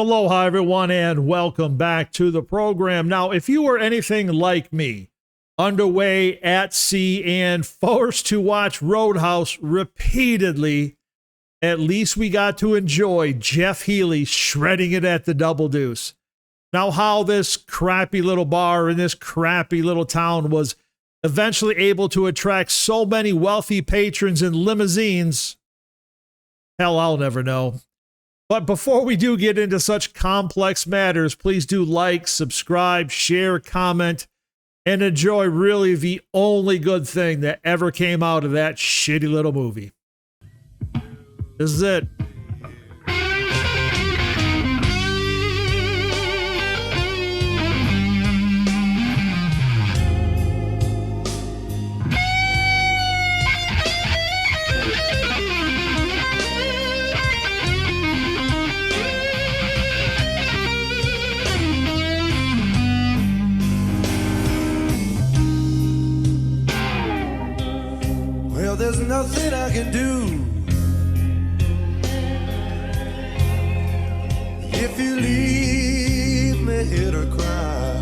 Aloha, everyone, and welcome back to the program. Now, if you were anything like me, underway at sea and forced to watch Roadhouse repeatedly, at least we got to enjoy Jeff Healey shredding it at the Double Deuce. Now, how this crappy little bar in this crappy little town was eventually able to attract so many wealthy patrons in limousines, hell, I'll never know. But before we do get into such complex matters, please do like, subscribe, share, comment, and enjoy really the only good thing that ever came out of that shitty little movie. This is it. There's nothing I can do if you leave me here to cry.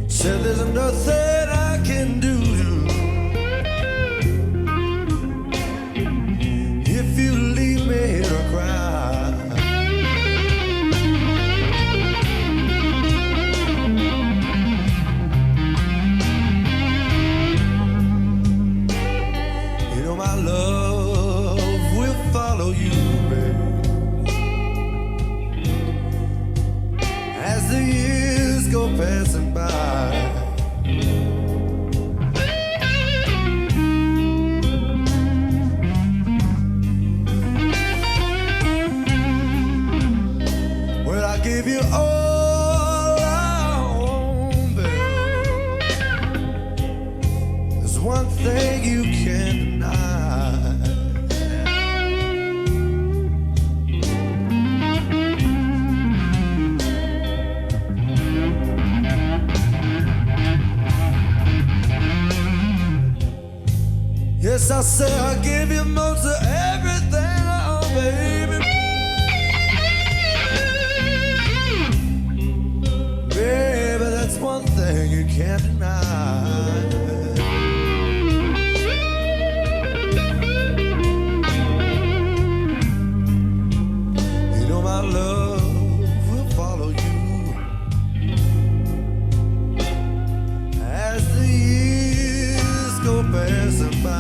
Said there's nothing I can do if you leave me here to cry. You know my love will follow you, babe, as the years go passing by. Give you all I own, babe. There's one thing you can't deny. Yes, I say I give you most of everything I own, baby. Baby, that's one thing you can't deny. You know my love will follow you as the years go passing by.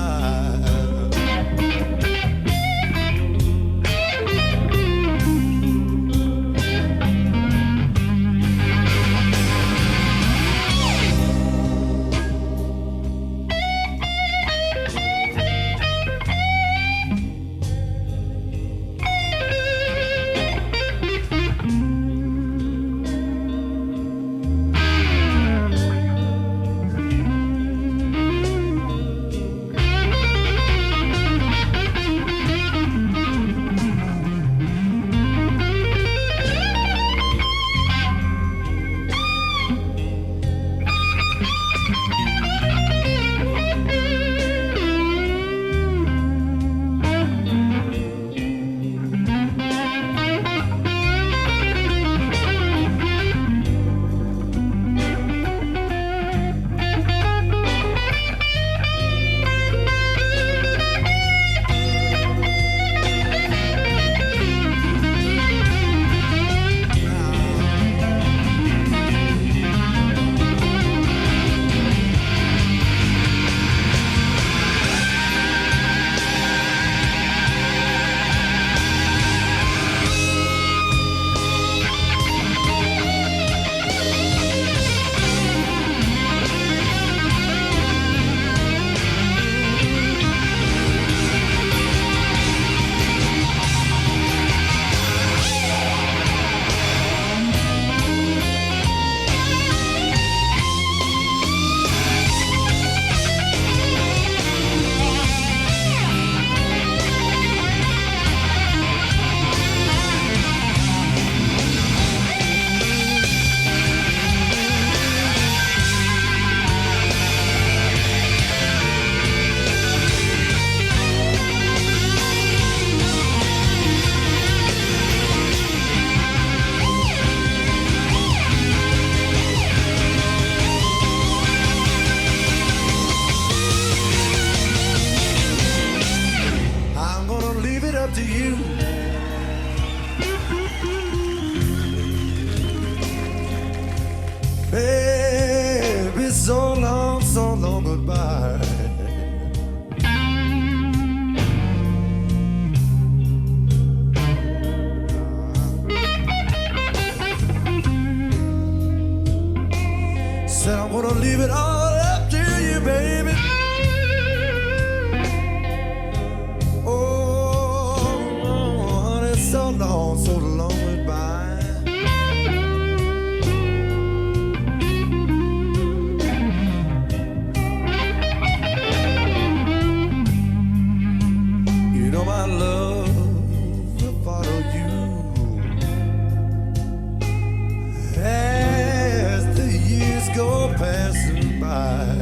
Baby, so long goodbye. Said I'm gonna leave it all up to you, baby. Oh, honey, so long goodbye. You know my love will follow you as the years go passing by.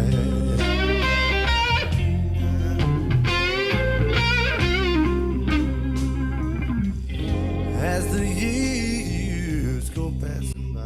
As the years go passing by.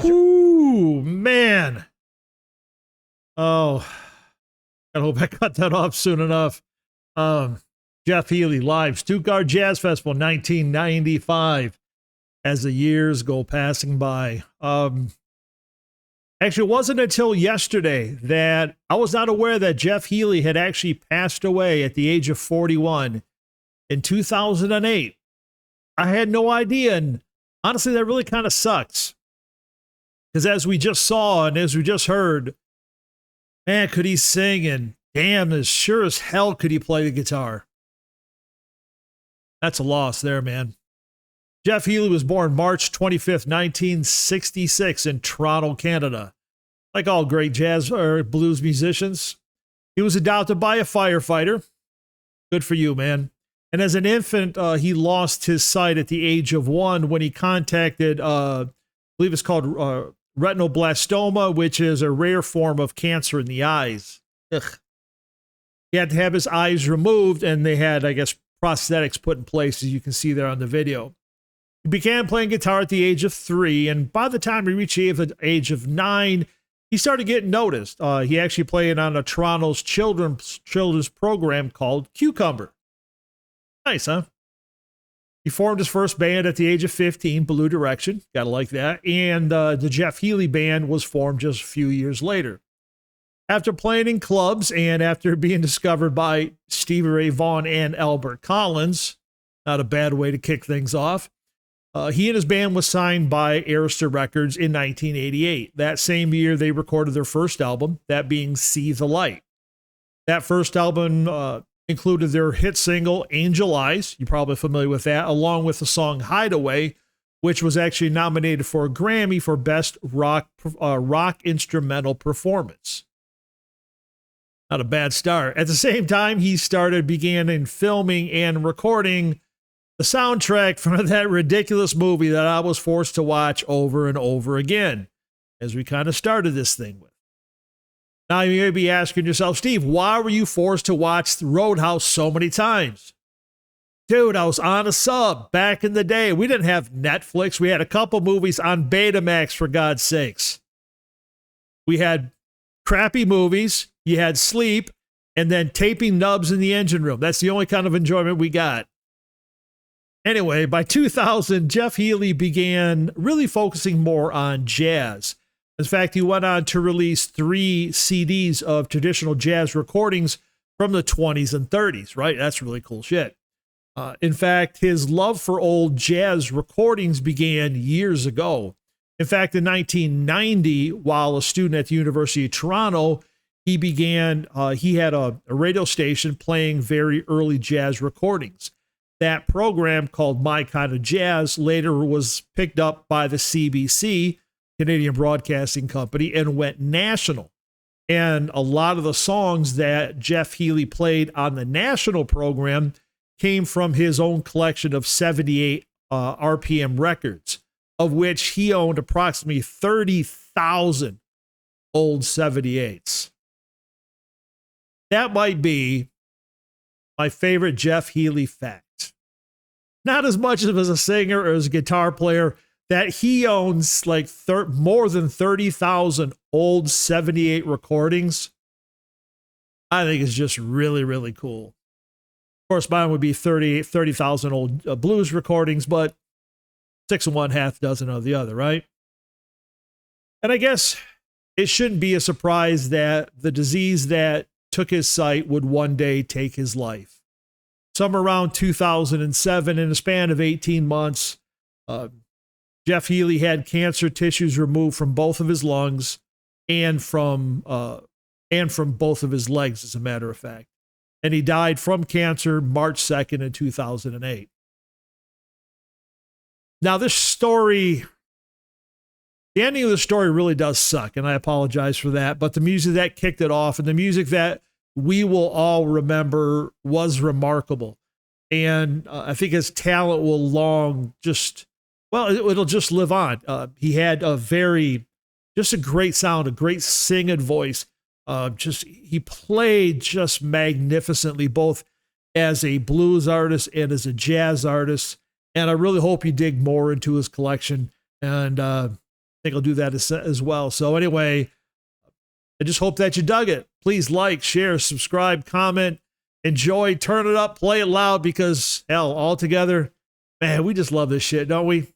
Ooh, man. Oh, I hope I cut that off soon enough. Jeff Healey live, Stuttgart Jazz Festival, 1995. As the years go passing by. Actually, it wasn't until yesterday that I was not aware that Jeff Healey had actually passed away at the age of 41 in 2008. I had no idea, and honestly, that really kind of sucks. Because as we just saw and as we just heard, man, could he sing, and damn, as sure as hell could he play the guitar. That's a loss there, man. Jeff Healey was born March 25th, 1966 in Toronto, Canada. Like all great jazz or blues musicians, he was adopted by a firefighter. Good for you, man. And as an infant, he lost his sight at the age of 1 when he contacted, I believe it's called retinoblastoma, which is a rare form of cancer in the eyes. Ugh. He had to have his eyes removed, and they had, I guess, prosthetics put in place, as you can see there on the video. He began playing guitar at the age of 3, and by the time he reached the age of 9, he started getting noticed. He actually played on a Toronto's children's program called Cucumber. Nice, huh? He formed his first band at the age of 15, Blue Direction. Gotta like that. And the Jeff Healey Band was formed just a few years later. After playing in clubs and after being discovered by Stevie Ray Vaughan and Albert Collins, not a bad way to kick things off, he and his band was signed by Arista Records in 1988. That same year, they recorded their first album, that being See the Light. That first album included their hit single, Angel Eyes. You're probably familiar with that, along with the song Hideaway, which was actually nominated for a Grammy for Best Rock Instrumental Performance. Not a bad start. At the same time, he began in filming and recording the soundtrack from that ridiculous movie that I was forced to watch over and over again, as we kind of started this thing with. Now you may be asking yourself, Steve, why were you forced to watch Roadhouse so many times? Dude, I was on a sub back in the day. We didn't have Netflix. We had a couple movies on Betamax, for God's sakes. We had crappy movies. You had sleep, and then taping nubs in the engine room. That's the only kind of enjoyment we got. Anyway, by 2000, Jeff Healey began really focusing more on jazz. In fact, he went on to release 3 CDs of traditional jazz recordings from the 20s and 30s, right? That's really cool shit. In fact, his love for old jazz recordings began years ago. In fact, in 1990, while a student at the University of Toronto, he had a radio station playing very early jazz recordings. that program called My Kind of Jazz later was picked up by the CBC, Canadian Broadcasting Company, and went national. And a lot of the songs that Jeff Healey played on the national program came from his own collection of 78 RPM records, of which he owned approximately 30,000 old 78s. That might be my favorite Jeff Healey fact. Not as much as a singer or as a guitar player, that he owns like more than 30,000 old 78 recordings. I think it's just really, really cool. Of course, mine would be 30,000 old blues recordings, but 6 1/2 dozen of the other, right? And I guess it shouldn't be a surprise that the disease that took his sight would one day take his life. Somewhere around 2007, in a span of 18 months, Jeff Healey had cancer tissues removed from both of his lungs and from both of his legs, as a matter of fact. And he died from cancer March 2nd in 2008. Now, this story, the ending of the story really does suck, and I apologize for that. But the music that kicked it off and the music that we will all remember was remarkable. And I think his talent will it'll just live on. He had just a great sound, a great singing voice. He played just magnificently, both as a blues artist and as a jazz artist. And I really hope you dig more into his collection. And I think I'll do that as well. So anyway, I just hope that you dug it. Please like, share, subscribe, comment, enjoy, turn it up, play it loud, because hell, all together, man, we just love this shit, don't we?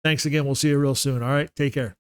Thanks again. We'll see you real soon. All right. Take care.